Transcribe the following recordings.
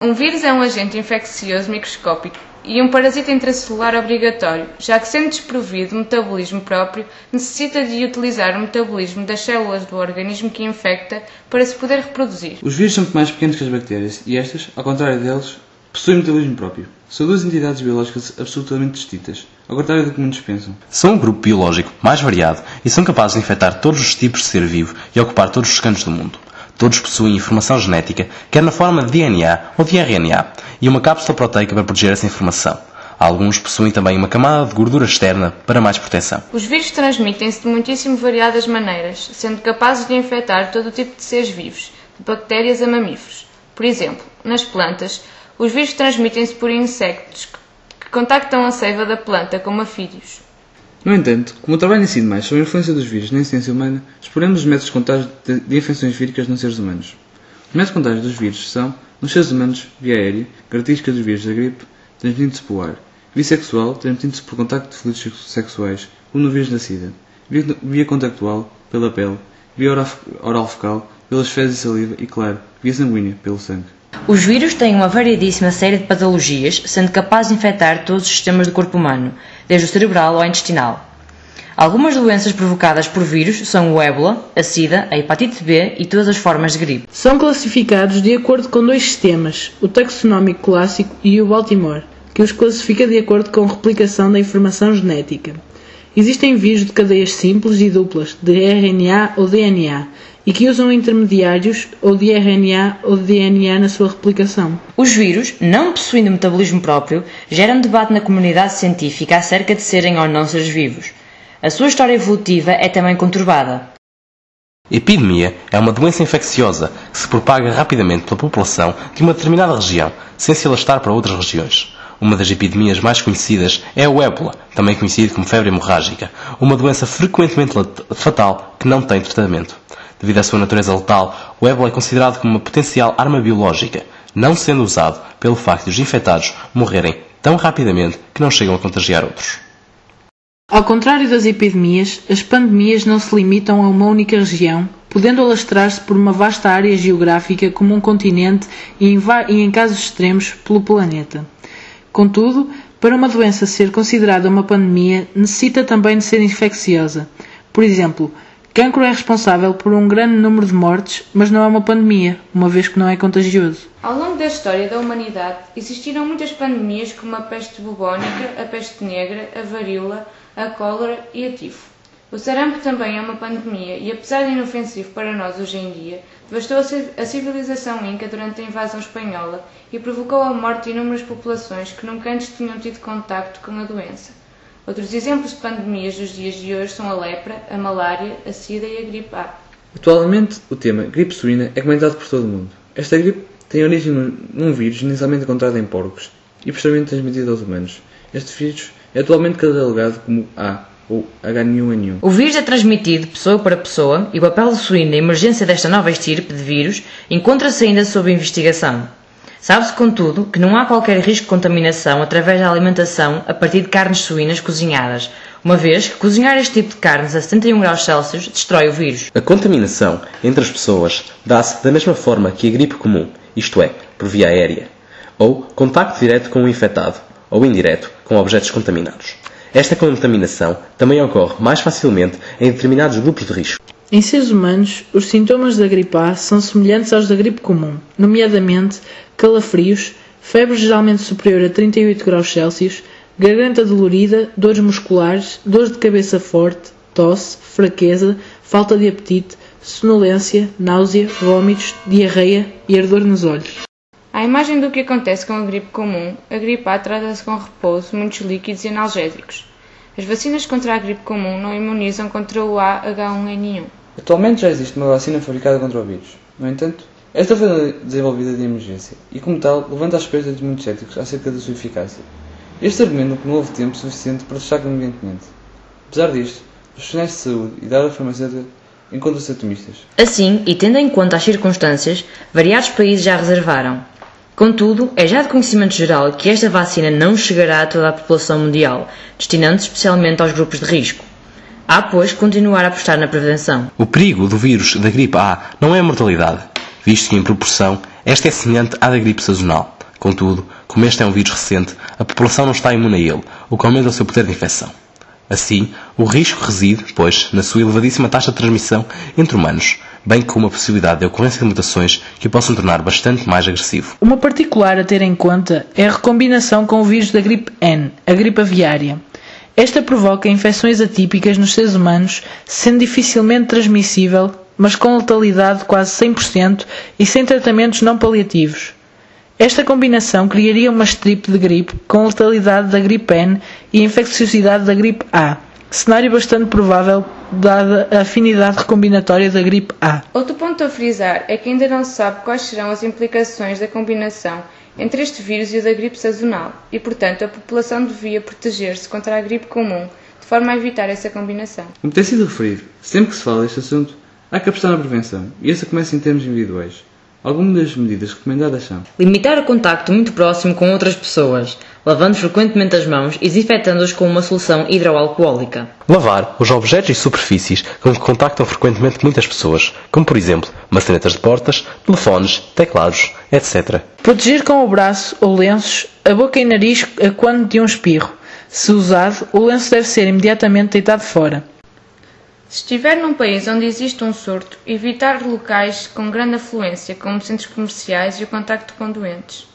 Um vírus é um agente infeccioso microscópico e um parasita intracelular obrigatório, já que, sendo desprovido de metabolismo próprio, necessita de utilizar o metabolismo das células do organismo que infecta para se poder reproduzir. Os vírus são muito mais pequenos que as bactérias e estas, ao contrário deles, possuem metabolismo próprio. São duas entidades biológicas absolutamente distintas, ao contrário do que muitos pensam. São um grupo biológico mais variado e são capazes de infectar todos os tipos de ser vivo e ocupar todos os cantos do mundo. Todos possuem informação genética, quer na forma de DNA ou de RNA, e uma cápsula proteica para proteger essa informação. Alguns possuem também uma camada de gordura externa para mais proteção. Os vírus transmitem-se de muitíssimo variadas maneiras, sendo capazes de infectar todo o tipo de seres vivos, de bactérias a mamíferos. Por exemplo, nas plantas, os vírus transmitem-se por insectos que contactam a seiva da planta, como afídeos. No entanto, como o trabalho ensina mais sobre a influência dos vírus na ciência humana, exploramos os métodos de contágio de infecções víricas nos seres humanos. Os métodos de contágio dos vírus são, nos seres humanos, via aérea, característica dos vírus da gripe, transmitindo-se pelo ar; via sexual, transmitindo-se por contacto de fluidos sexuais, como no vírus da SIDA; via contactual, pela pele; via oral-fecal, pelas fezes e saliva e, claro, via sanguínea, pelo sangue. Os vírus têm uma variedíssima série de patologias, sendo capazes de infectar todos os sistemas do corpo humano, desde o cerebral ao intestinal. Algumas doenças provocadas por vírus são o ébola, a sida, a hepatite B e todas as formas de gripe. São classificados de acordo com dois sistemas, o taxonómico clássico e o Baltimore, que os classifica de acordo com a replicação da informação genética. Existem vírus de cadeias simples e duplas, de RNA ou DNA, e que usam intermediários ou de RNA ou de DNA na sua replicação. Os vírus, não possuindo metabolismo próprio, geram debate na comunidade científica acerca de serem ou não seres vivos. A sua história evolutiva é também conturbada. Epidemia é uma doença infecciosa que se propaga rapidamente pela população de uma determinada região, sem se alastar para outras regiões. Uma das epidemias mais conhecidas é o ébola, também conhecido como febre hemorrágica, uma doença frequentemente fatal que não tem tratamento. Devido à sua natureza letal, o ébola é considerado como uma potencial arma biológica, não sendo usado pelo facto de os infectados morrerem tão rapidamente que não chegam a contagiar outros. Ao contrário das epidemias, as pandemias não se limitam a uma única região, podendo alastrar-se por uma vasta área geográfica como um continente e, em casos extremos, pelo planeta. Contudo, para uma doença ser considerada uma pandemia, necessita também de ser infecciosa. Por exemplo, cancro é responsável por um grande número de mortes, mas não é uma pandemia, uma vez que não é contagioso. Ao longo da história da humanidade, existiram muitas pandemias como a peste bubónica, a peste negra, a varíola, a cólera e a tifo. O sarampo também é uma pandemia e, apesar de inofensivo para nós hoje em dia, devastou a civilização inca durante a invasão espanhola e provocou a morte de inúmeras populações que nunca antes tinham tido contacto com a doença. Outros exemplos de pandemias dos dias de hoje são a lepra, a malária, a sida e a gripe A. Atualmente, o tema gripe suína é comentado por todo o mundo. Esta gripe tem origem num vírus inicialmente encontrado em porcos e posteriormente transmitido aos humanos. Este vírus é atualmente catalogado como A ou H1N1. O vírus é transmitido de pessoa para pessoa e o papel do suíno na emergência desta nova estirpe de vírus encontra-se ainda sob investigação. Sabe-se, contudo, que não há qualquer risco de contaminação através da alimentação a partir de carnes suínas cozinhadas, uma vez que cozinhar este tipo de carnes a 71 graus Celsius destrói o vírus. A contaminação entre as pessoas dá-se da mesma forma que a gripe comum, isto é, por via aérea, ou contacto direto com o infectado, ou indireto com objetos contaminados. Esta contaminação também ocorre mais facilmente em determinados grupos de risco. Em seres humanos, os sintomas da gripe A são semelhantes aos da gripe comum, nomeadamente calafrios, febre geralmente superior a 38 graus Celsius, garganta dolorida, dores musculares, dores de cabeça forte, tosse, fraqueza, falta de apetite, sonolência, náusea, vômitos, diarreia e ardor nos olhos. À imagem do que acontece com a gripe comum, a gripe A trata-se com repouso, muitos líquidos e analgésicos. As vacinas contra a gripe comum não imunizam contra o H1N1. Atualmente já existe uma vacina fabricada contra o vírus. No entanto, esta foi desenvolvida de emergência e, como tal, levanta as suspeitas de muitos céticos acerca da sua eficácia. Este argumento não houve tempo suficiente para fechar convenientemente. Apesar disto, os profissionais de saúde e da área farmacêutica encontram-se otimistas. Assim, e tendo em conta as circunstâncias, variados países já reservaram. Contudo, é já de conhecimento geral que esta vacina não chegará a toda a população mundial, destinando-se especialmente aos grupos de risco. Há, pois, continuar a apostar na prevenção. O perigo do vírus da gripe A não é a mortalidade, visto que, em proporção, Esta é semelhante à da gripe sazonal. Contudo, como este é um vírus recente, a população não está imune a ele, o que aumenta o seu poder de infecção. Assim, o risco reside, pois, na sua elevadíssima taxa de transmissão entre humanos, bem como a possibilidade de ocorrência de mutações que o possam tornar bastante mais agressivo. Uma particular a ter em conta é a recombinação com o vírus da gripe N, a gripe aviária. Esta provoca infecções atípicas nos seres humanos, sendo dificilmente transmissível, mas com letalidade de quase 100% e sem tratamentos não paliativos. Esta combinação criaria uma estripe de gripe com letalidade da gripe N e infecciosidade da gripe A, cenário bastante provável dada a afinidade recombinatória da gripe A. Outro ponto a frisar é que ainda não se sabe quais serão as implicações da combinação entre este vírus e o da gripe sazonal e, portanto, a população devia proteger-se contra a gripe comum, de forma a evitar essa combinação. Como tem sido referido, sempre que se fala deste assunto, há que apostar na prevenção, e essa começa em termos individuais. Algumas das medidas recomendadas são: limitar o contacto muito próximo com outras pessoas, lavando frequentemente as mãos e desinfetando-as com uma solução hidroalcoólica. Lavar os objetos e superfícies com que contactam frequentemente muitas pessoas, como por exemplo maçanetas de portas, telefones, teclados, etc. Proteger com o braço ou lenços a boca e nariz a quando de um espirro. Se usado, o lenço deve ser imediatamente deitado fora. Se estiver num país onde existe um surto, evitar locais com grande afluência, como centros comerciais e o contacto com doentes.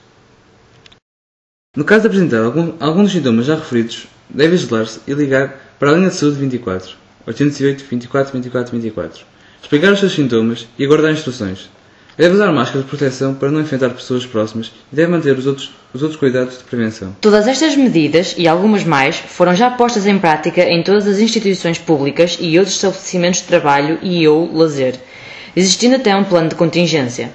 No caso de apresentar algum dos sintomas já referidos, deve isolar-se e ligar para a linha de saúde 24, 808 24 24 24, explicar os seus sintomas e aguardar instruções. Deve usar máscaras de proteção para não infectar pessoas próximas e deve manter os outros cuidados de prevenção. Todas estas medidas, e algumas mais, foram já postas em prática em todas as instituições públicas e outros estabelecimentos de trabalho e ou lazer, existindo até um plano de contingência.